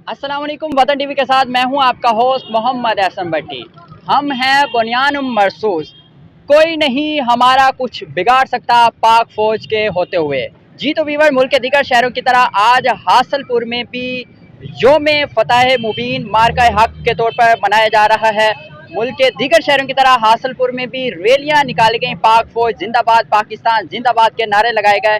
अस्सलाम वालेकुम। वतन टीवी के साथ मैं हूं आपका होस्ट मोहम्मद एहसन भट्टी। हम हैं बुनियान मरसूस, कोई नहीं हमारा कुछ बिगाड़ सकता पाक फौज के होते हुए। जी तो वीवर, मुल्क के दीगर शहरों की तरह आज हासलपुर में भी योम फतह मुबीन मार्का हक के तौर पर मनाया जा रहा है। मुल्क के दीगर शहरों की तरह हासलपुर में भी रैलियां निकाली गई, पाक फौज जिंदाबाद, पाकिस्तान जिंदाबाद के नारे लगाए गए।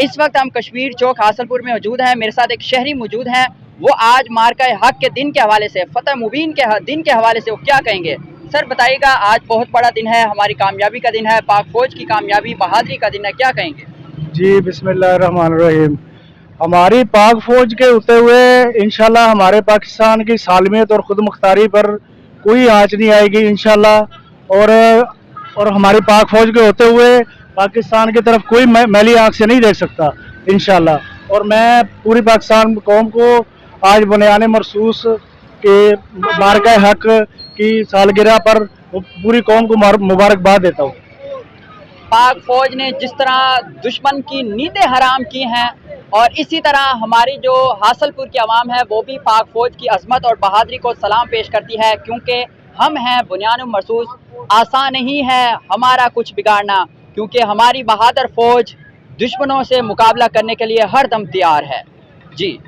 इस वक्त हम कश्मीर चौक हासलपुर में मौजूद हैं। मेरे साथ एक शहरी मौजूद हैं, वो आज मार्का हक के दिन के हवाले से, फतह मुबीन के दिन के हवाले से वो क्या कहेंगे। सर बताइएगा, आज बहुत बड़ा दिन है, हमारी कामयाबी का दिन है, पाक फौज की कामयाबी बहादुरी का दिन है, क्या कहेंगे। जी बिस्मिल्लाहिर्रहमानिर्रहीम। हमारी पाक फौज के होते हुए इंशाल्लाह हमारे पाकिस्तान की सालमियत और खुद मुख्तारी पर कोई आँच नहीं आएगी इंशाल्लाह। और हमारी पाक फौज के होते हुए पाकिस्तान की तरफ कोई मैली आँख से नहीं देख सकता इंशाल्लाह। और मैं पूरी पाकिस्तान कौम को आज बुनियान मरसूस के मार्का हक की सालगिरह पर पूरी कौम को मुबारकबाद देता हूँ। पाक फौज ने जिस तरह दुश्मन की नींदें हराम की हैं, और इसी तरह हमारी जो हासलपुर की आवाम है वो भी पाक फौज की अजमत और बहादुरी को सलाम पेश करती है, क्योंकि हम हैं बुनियान मरसूस। आसान नहीं है हमारा कुछ बिगाड़ना, क्योंकि हमारी बहादुर फौज दुश्मनों से मुकाबला करने के लिए हर दम तैयार है। जी।